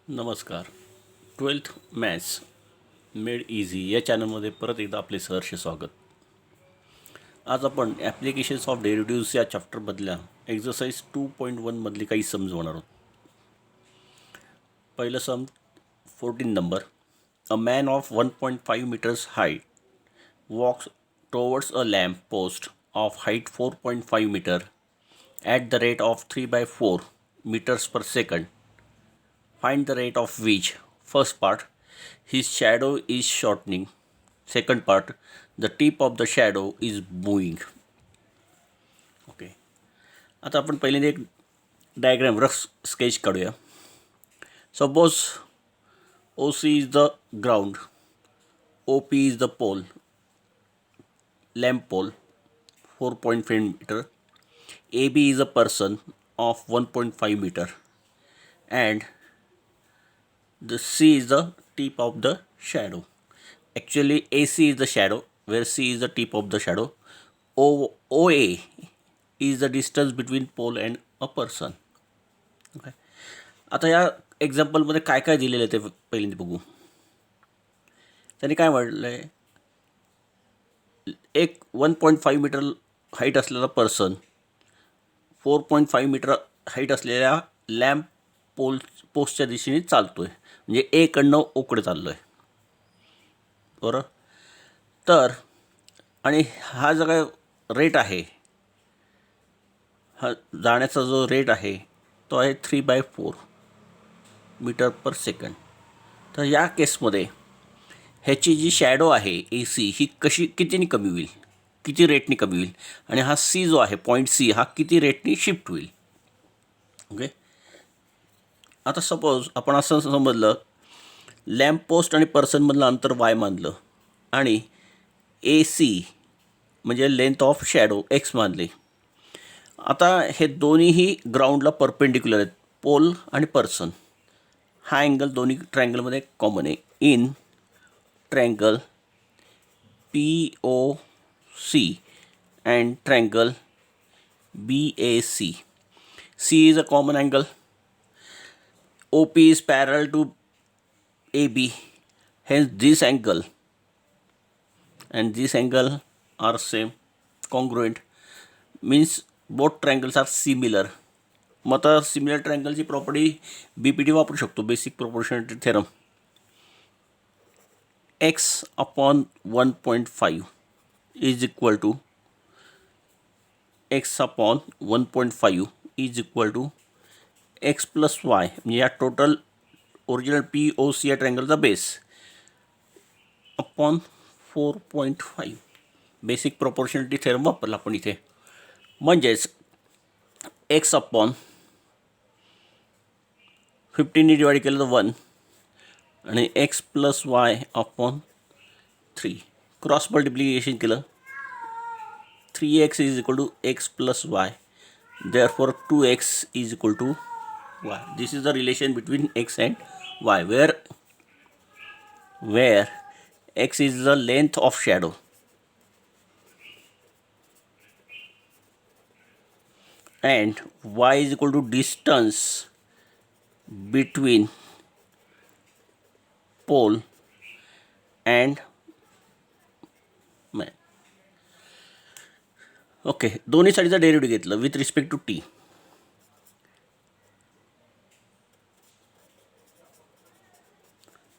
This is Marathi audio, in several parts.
नमस्कार. 12th मॅथ्स मेड इझी या चॅनलमध्ये परत एकदा आपले सहर्ष स्वागत. आज आपण ॲप्लिकेशन्स ऑफ डेरिव्हेटिव्ह्ज या चॅप्टरमधल्या एक्झरसाइज 2.1 काही सम्स होणार आहोत. पहिलं sum 14 number. A man of 1.5 meters height walks towards a lamp post of height 4.5 meter at the rate of 3/4 meters per second. Find the rate of which. First part, his shadow is shortening. Second part, the tip of the shadow is moving. Okay, आता आपण पहिल्यांदा एक डायग्राम रफ स्केच काढूया. Suppose O C is the ground, O P is the pole, lamp pole 4.5 meter, A B is a person of 1.5 meter, and the C is the tip of the shadow. Actually, AC is the shadow, where C is the tip of the shadow. OA is the distance between pole and a person. Okay. आता या एक्झाम्पलमध्ये काय काय दिलेलं आहे ते पहिल्यांदा बघू. त्यांनी काय म्हटलं आहे, एक 1.5 meter हाईट असलेला पर्सन 4.5 meter हाईट असलेल्या लॅम्प पोस्टच्या दिशेने चालतो आहे, म्हणजे एकडनं ओकडे चाललो आहे. बरं, तर आणि हा जो काय रेट आहे, हा जाण्याचा जो रेट आहे तो आहे 3/4 meter per second. तर या केसमध्ये ह्याची जी शॅडो आहे ए सी ही कितीने कमी होईल, किती रेटने कमी होईल, आणि हा सी जो आहे पॉईंट सी हा किती रेटने शिफ्ट होईल. ओके, आता सपोज आपण असं समजलं, लॅम्प पोस्ट आणि पर्सनमधलं अंतर वाय मानलं आणि ए सी म्हणजे लेंथ ऑफ शॅडो एक्स मानले. आता हे दोन्हीही ग्राउंडला परपेंडिक्युलर आहेत, पोल आणि पर्सन. हा अँगल दोन्ही ट्रायंगलमध्ये कॉमन आहे. In triangle P O C and triangle B A C, C is a common angle. OP is parallel to AB, hence this angle and this angle are same, congruent, means both triangles are similar. मग आता सिमिलर ट्रायंगलची प्रॉपर्टी BPT वापरू शकतो, basic proportionality theorem. x upon 1.5 is equal to x upon 1.5 is equal to x plus Y, म्हणजे या total original P O C या ट्रायंगलचा base upon 4.5. Basic proportionality theorem वापरला आपण इथे. म्हणजेच एक्स अपॉन 15ने डिवाइड केलं तर 1 आणि x plus y upon 3. Cross multiplication केलं, 3x is equal to x plus y, therefore 2x is equal to y. This is the relation between x and y, where x is the length of shadow and y is equal to distance between pole and man. Okay, दोन्ही साईडचा डेरिव्हेटिव्ह घेतलं with respect to T.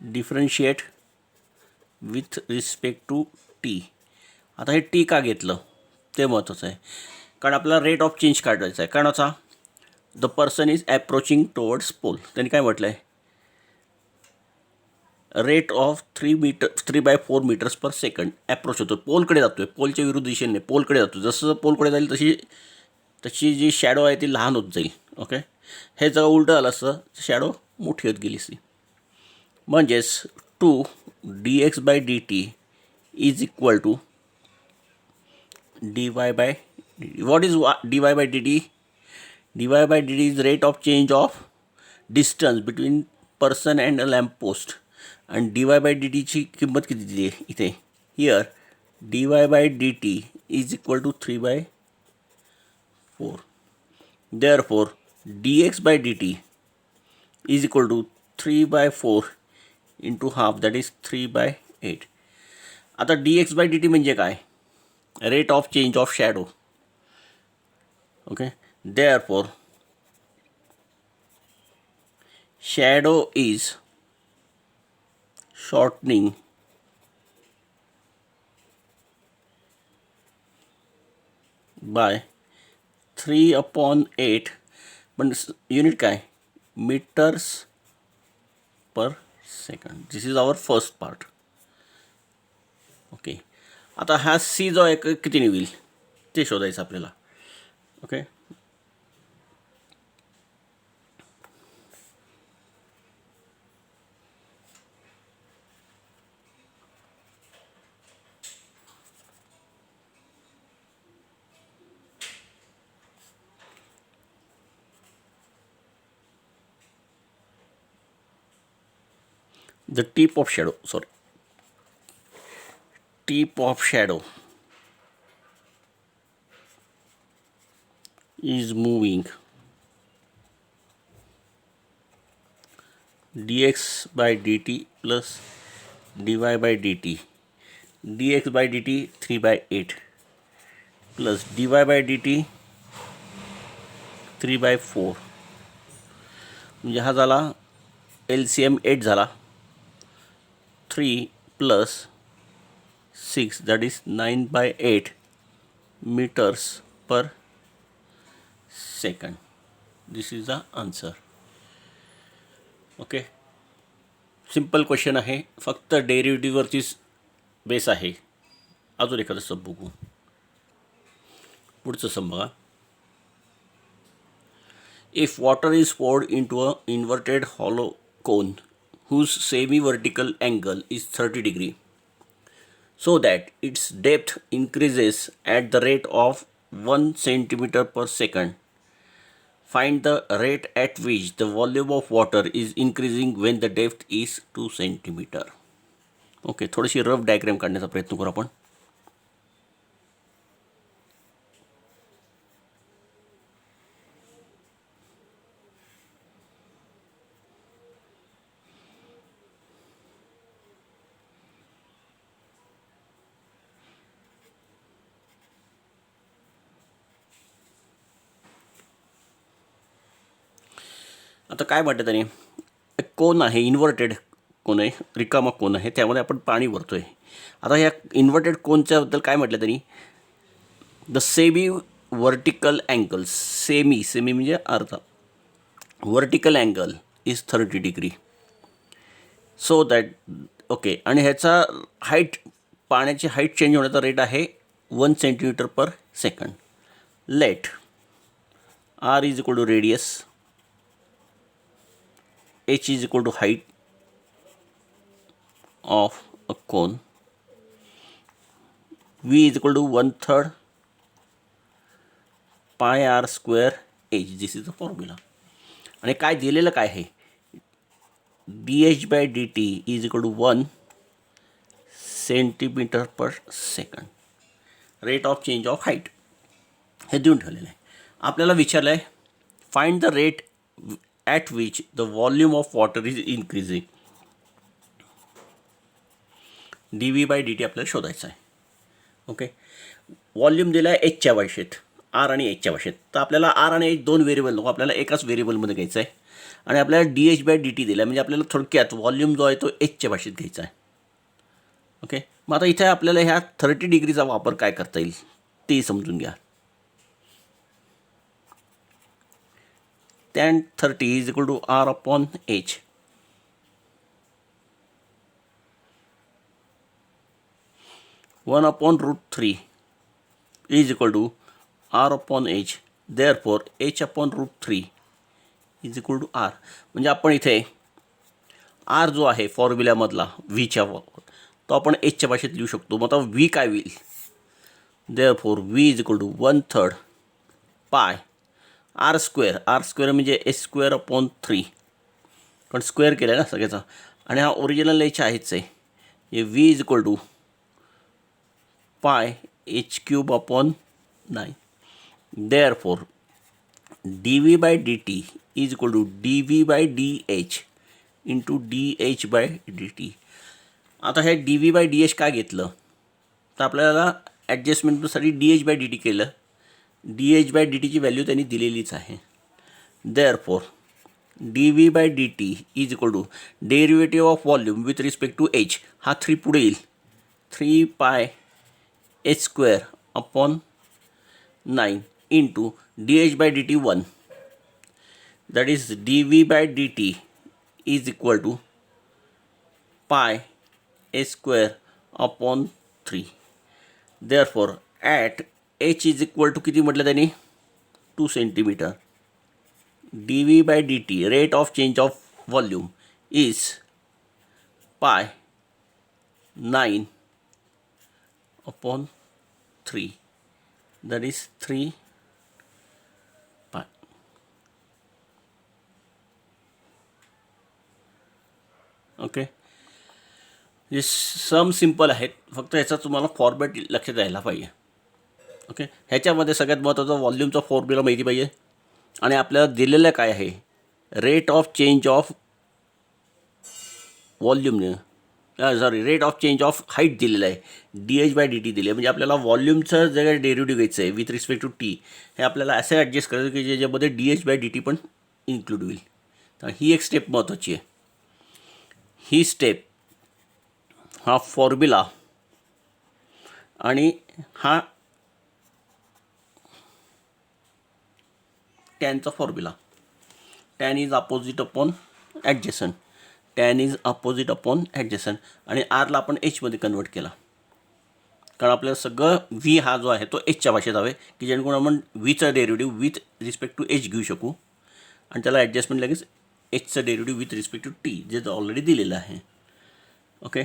Differentiate with respect to T. आता हे टी का घेतलं ते महत्त्वाचं आहे, कारण आपल्याला रेट ऑफ चेंज काढायचा आहे. कारणचा the person is approaching towards pole. त्यांनी काय म्हटलं आहे, rate of 3/4 meters per second approach होतो, पोलकडे जातो आहे, पोलच्या विरुद्ध दिशेने पोलकडे जातो. जसं पोलकडे जाईल तशी जी शॅडो आहे ती लहान होत जाईल. ओके, हे जर उलटं आलं असतं शॅडो मोठी होत गेली असती. म्हणजेच 2 dx/dt is equal to dy/dt. What is dy/dt? dy/dt is rate of change of distance between person and a lamp post. आणि dy/dtची किंमत किती दिली आहे इथे, here dy/dt is equal to 3/4. therefore dx/dt is equal to 3/4 into half that is 3/8. आता dx/dt म्हणजे काय? Rate of change of shadow. Okay, therefore shadow is shortening by 3/8. पण युनिट काय? Metres per second. This is our first part. Okay, आता हा सी जो आहे किती होईल ते शोधायचं आपल्याला. Okay, the tip of shadow is moving dx by dt plus dy by dt. dx by dt 3/8 plus dy by dt 3/4. म्हणजे हा झाला LCM 8 झाला. 3 plus 6 that is 9/8 meters per second. This is the answer. Okay, simple question आहे, फक्त डेरिव्हेटिव्हवरतीच बेस आहे. अजून एखादं सब बघू. पुढचं सम बघा. If water is poured into a inverted hollow cone whose semi-vertical angle is 30 degree so that its depth increases at the rate of 1 centimeter per second. Find the rate at which the volume of water is increasing when the depth is 2 centimeter. Okay, थोडीशी रफ डायग्राम काढण्याचा प्रयत्न करू आपण. आता काय म्हटलं त्याने, एक कोन आहे, इन्व्हर्टेड कोन आहे, रिकामा कोन आहे, त्यामध्ये आपण पाणी भरतो आहे. आता या इन्व्हर्टेड कोनच्याबद्दल काय म्हटलं त्यांनी, the semi vertical angle, semi म्हणजे अर्धा, vertical angle is 30 degree so that. Okay, आणि ह्याचा हाईट, पाण्याची हाईट चेंज होण्याचा रेट आहे 1 centimetre per second. Let R is equal to radius, h is equal to height of a cone, v is equal to 1/3 pi r square h. This is the formula. आणि काय दिलेलं काय आहे, dh/dt is equal to 1 centimeter per second. Rate of change of height हे देऊन ठेवलेलं आहे. आपल्याला विचारलं आहे find the rate at which the volume of water is increasing. dv/dt आपल्याला शोधायचं आहे. ओके, व्हॉल्यूम दिला आहे एचच्या भाषेत, आर आणि एचच्या भाषेत. तर आपल्याला आर आणि एच दोन व्हेरिएबल नको, आपल्याला एकाच व्हेरिएबलमध्ये घ्यायचं आहे. आणि आपल्याला dh/dt दिला आहे, म्हणजे आपल्याला थोडक्यात व्हॉल्यूम जो आहे तो एचच्या भाषेत घ्यायचा आहे. ओके, मग आता इथे आपल्याला ह्या 30 डिग्रीचा वापर काय करता येईल ते समजून घ्या. tan 30 is equal to r upon h. One upon √3 is equal to r upon h. Therefore h upon √3 is equal to r. म्हणजे आपण इथे r जो आहे फॉर्म्युल्यामधला व्हीच्या तो आपण एचच्या भाषेत लिहू शकतो. मग आता व्ही काय होईल, therefore v is equal to 1/3 pi r square म्हणजे h²/3, पण स्क्वेअर केलं आहे ना सगळ्याचा. आणि हा ओरिजिनल एच आहेच आहे, हे v is equal to pi h³/9. Therefore dv/dt is equal to dv/dh into dH/dt. आता हे dV/dH काय घेतलं तर आपल्याला ॲडजस्टमेंटसाठी dH/dt केलं. dH/dtची व्हॅल्यू त्यांनी दिलेलीच आहे. Therefore dV/dt is equal to derivative of volume with respect to H. हा 3 पुढे येईल. 3πh² upon 9 into dH/dt 1. That is dV/dt is equal to πh² upon 3. Therefore at H is equal to किती म्हटलं त्यांनी 2 centimetre. dV/dt rate of change of volume is π9 upon 3. That is 3 pi. Okay, हे सम सिम्पल आहेत, फक्त ह्याचा तुम्हाला फॉर्मॅट लक्षात यायला पाहिजे. ओके, ह्याच्यामध्ये सगळ्यात महत्त्वाचा व्हॉल्यूमचा फॉर्म्युला माहिती पाहिजे. आणि आपल्याला दिलेलं काय आहे रेट ऑफ चेंज ऑफ व्हॉल्यूमने rate of change of height दिलेलं आहे. dH/dt दिले आहे. म्हणजे आपल्याला व्हॉल्यूमचं जे काही डेरिव्हेटिव्ह घ्यायचं आहे विथ रिस्पेक्ट टू टी, हे आपल्याला असं ॲडजस्ट करायचं की ज्याच्यामध्ये dH/dt पण इन्क्लूड होईल. तर ही एक स्टेप महत्त्वाची आहे. ही स्टेप, हा फॉर्म्युला आणि हा टॅनचा formula. Tan is opposite upon adjacent. Tan is opposite upon adjacent. आणि आरला आपण एचमध्ये कन्वर्ट केला, कारण आपल्याला सगळं व्ही हा जो आहे तो एचच्या भाषेत हवे की जेणेकरून आपण व्हीचा derivative with respect to H घेऊ शकू. आणि त्याला ॲडजस्टमेंट लगेच एचचं derivative with respect to T जे ऑलरेडी दिलेलं आहे. ओके,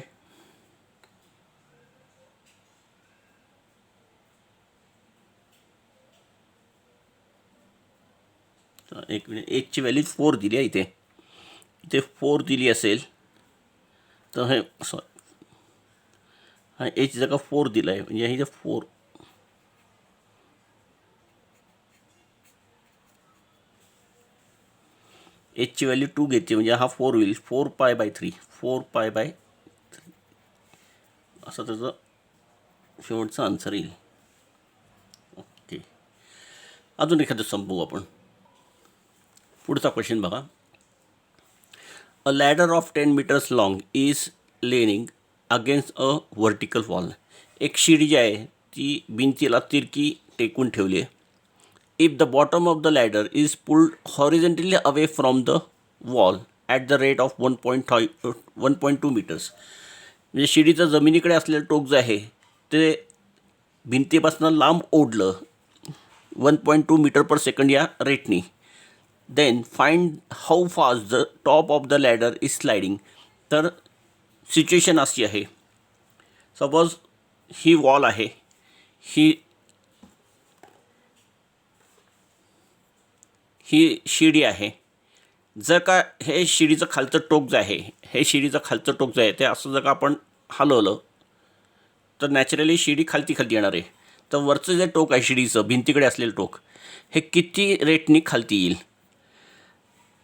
एक मिनिट. एचची व्हॅल्यू 4 दिली आहे इथे. इथे 4 दिली असेल तर हे हा एच जर 4 दिला आहे म्हणजे इथे 4 एचची व्हॅल्यू 2 घेते म्हणजे हा 4 होईल. 4π/3 4π/3 असं त्याचं शेवटचा आन्सर येईल. ओके, अजून एखादं संपवू आपण. पुढचा क्वेश्चन बघा. A ladder of 10 meters long is leaning against a vertical wall. एक शिडी जी आहे ती भिंतीला तिरकी टेकून ठेवली आहे. If the bottom of the ladder is pulled horizontally away from the wall at the rate of 1.2 meters. म्हणजे शिडीचं जमिनीकडे असलेलं टोक जे आहे ते भिंतीपासून लांब ओढलं 1.2 meter/second या रेटनी. Then find how fast the top of the ladder is sliding. तर सिच्युएशन अशी आहे, सपोज ही वॉल आहे, ही शिडी आहे. जर का हे शिडीचं खालचं टोक जे आहे, हे शिडीचं खालचं टोक जे आहे ते असं जर का आपण हलवलं तर नॅचरली शिडी खालती येणार आहे. तर वरचं जे टोक आहे शिडीचं भिंतीकडे असलेलं टोक हे किती रेटनी खालती येईल.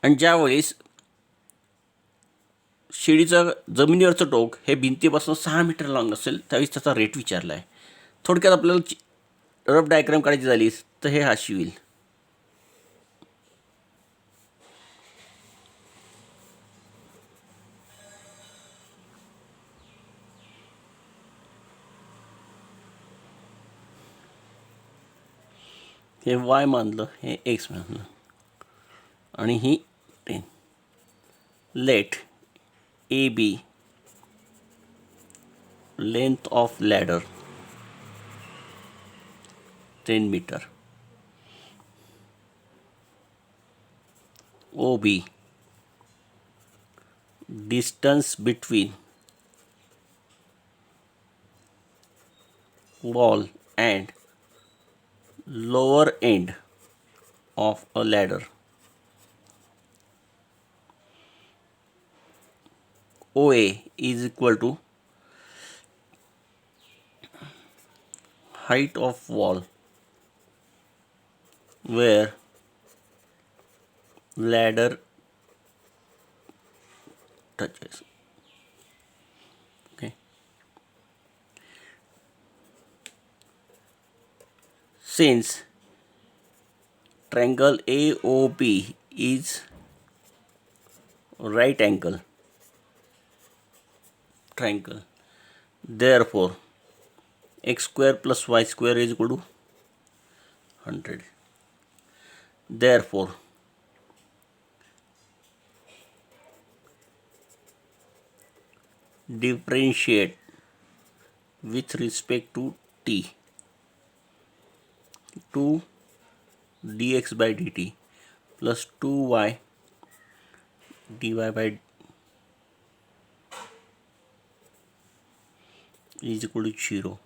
आणि ज्यावेळेस शिडीचं जमिनीवरचं टोक हे भिंतीपासून 6 meter लाँग असेल त्यावेळेस त्याचा रेट विचारला आहे. थोडक्यात आपल्याला रफ डायग्राम काढायची झाली तर हे अशी होईल. हे वाय मानलं, हे एक्स मानलं आणि ही 10. Let A B length of ladder 10 meter. O B distance between wall and lower end of a ladder. OA is equal to height of wall where ladder 28. Okay. Since triangle AOB is right angle triangle, therefore x square plus y square is equal to 100. Therefore differentiate with respect to t 2 dx by dt plus 2y dy by is equal to 0.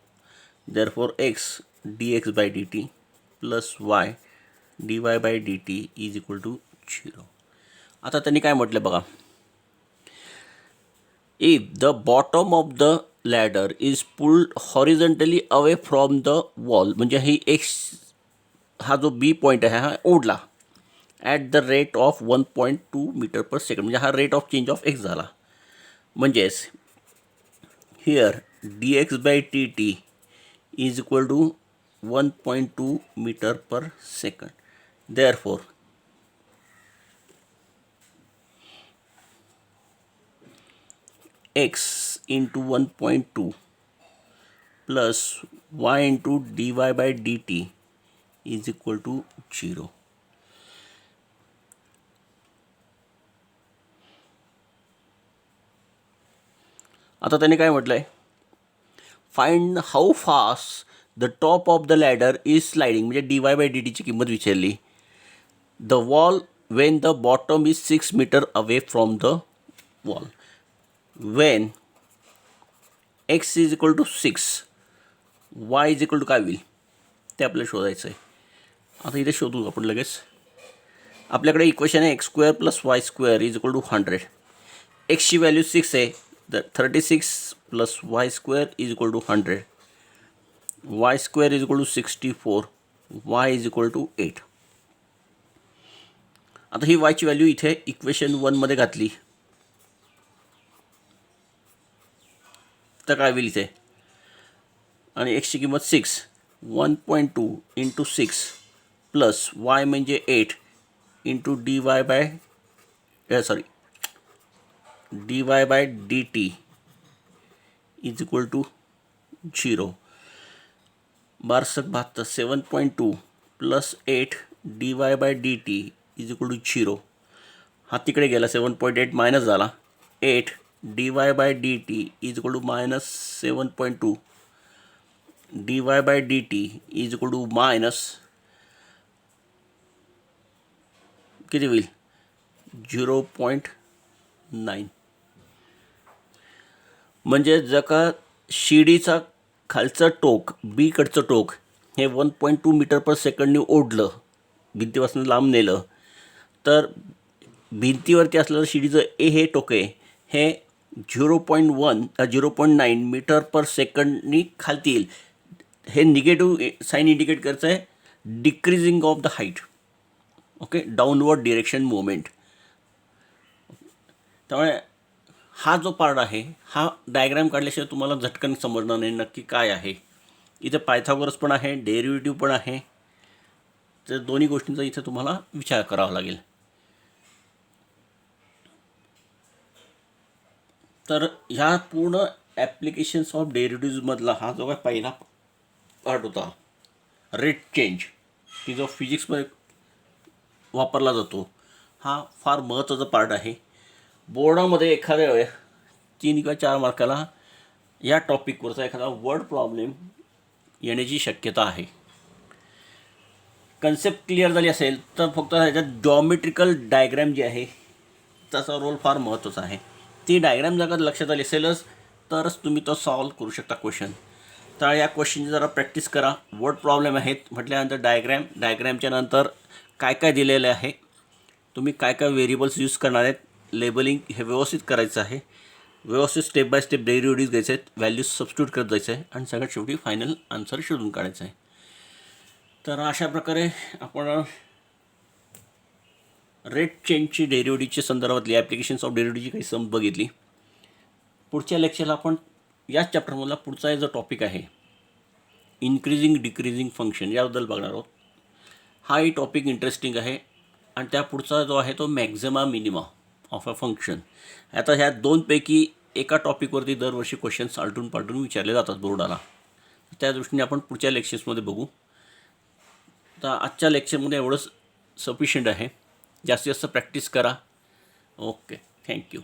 Therefore x dx by dt plus y dy by dt is equal to 0. आता त्यांनी काय म्हटलं बघा, if the bottom of the ladder is pulled horizontally away from the wall, म्हणजे ही x हा जो बी पॉईंट आहे हा ओढला at the rate of 1.2 metre per second, म्हणजे हा rate of change of x झाला. म्हणजेच here D X by T T is equal to 1.2 metre per second. Therefore x into 1.2 plus y into dy by dt is equal to 0. आता त्याने काय म्हटलं आहे, find how fast the top of the ladder is sliding, म्हणजे डी वाय बाय डी टीची किंमत विचारली. The wall when the bottom is 6 metre away from the wall, when x is equal to 6 Y is equal to काय होईल ते आपल्याला शोधायचं आहे. आता इथे शोधू आपण लगेच. आपल्याकडे इक्वेशन आहे x square plus y square is equal to 100. एक्सची व्हॅल्यू 6 आहे, तर 36 plus y square is equal to 100. Y square is equal to 64, y is equal to 8. आता ही वायची व्हॅल्यू इथे इक्वेशन 1मध्ये घातली तर काय होईल इथे, आणि एक्सची किंमत 6, 1.2 इंटू 6 प्लस वाय म्हणजे 8 into D Y by D Y by D T is equal to 0. 1272 7.2 plus 8 D Y by D T is equal to 0. हा तिकडे गेला, 7.8 मायनस झाला. 8 D Y by D T is equal to minus 7.2 D Y by D T is equal to minus किती होईल 0.9. म्हणजे जर का शिडीचा खालचं टोक बीकडचं टोक हे 1.2 मीटर पर सेकंडने ओढलं, भिंतीपासून लांब नेलं, तर भिंतीवरती असलेलं शिडीचं ए हे टोक आहे हे 0.9 मीटर पर सेकंडनी खालती येईल. हे निगेटिव्ह साईन इंडिकेट करायचं आहे decreasing of the height. Okay, downward direction movement. त्यामुळे हा जो पार्ट आहे हा डायग्राम काढल्याशिवाय तुम्हाला झटकन समजणार नाही नक्की काय आहे. इथे पायथागोरस पण आहे, डेरिव्हेटिव्ह पण आहे, तर दोन्ही गोष्टींचा इथे तुम्हाला विचार करावा लागेल. तर ह्या पूर्ण ॲप्लिकेशन्स ऑफ डेरिव्हेटिव्हजमधला हा जो काय पहिला पार्ट होता रेट चेंज, की जो फिजिक्समध्ये वापरला जातो, हा फार महत्त्वाचा पार्ट आहे. बोर्डामध्ये एखाद्या वेळे 3 किंवा 4 मार्काला या टॉपिकवरचा एखादा वर्ड प्रॉब्लेम येण्याची शक्यता आहे. कन्सेप्ट क्लिअर झाली असेल तर फक्त ह्याच्यात जॉमेट्रिकल डायग्रॅम जी आहे त्याचा रोल फार महत्त्वाचा आहे. ती डायग्रॅम जर का लक्षात आली असेलच तरच तुम्ही तो सॉल्व करू शकता क्वेश्चन. तर या क्वेश्चनची जरा प्रॅक्टिस करा. वर्ड प्रॉब्लेम आहेत म्हटल्यानंतर डायग्रॅमच्या नंतर काय काय दिलेलं आहे, तुम्ही काय काय व्हेरिएबल्स यूज करणार आहेत, लेबलिंग हे व्यवस्थित करायचं आहे. व्यवस्थित स्टेप बाय स्टेप डेरिव्हेटिव्हज घ्यायचे आहेत, व्हॅल्यूज सबस्टिट्यूट करत जायचं आहे आणि सगळ्यात शेवटी फायनल आन्सर शोधून काढायचं आहे. तर अशा प्रकारे आपण रेट चेंजची डेरिव्हेटिव्हच्या संदर्भातली ॲप्लिकेशन्स ऑफ डेरिव्हेटिव्हची काही सम बघितली. पुढच्या लेक्चरला आपण याच चॅप्टरमधला पुढचा जो टॉपिक आहे इन्क्रीजिंग डिक्रीजिंग फंक्शन याबद्दल बघणार आहोत. हाही टॉपिक इंटरेस्टिंग आहे. आणि त्या पुढचा जो आहे तो Maxima minima of a function. आता ह्या दोनपैकी एका टॉपिकवरती दरवर्षी क्वेश्चन्स आलटून पालटून विचारले जातात बोर्डाला. त्या दृष्टीने आपण पुढच्या लेक्चर्समध्ये बघू. तर आजच्या लेक्चरमध्ये एवढंच सफिशियंट आहे. जास्तीत जास्त प्रॅक्टिस करा. Okay, thank you.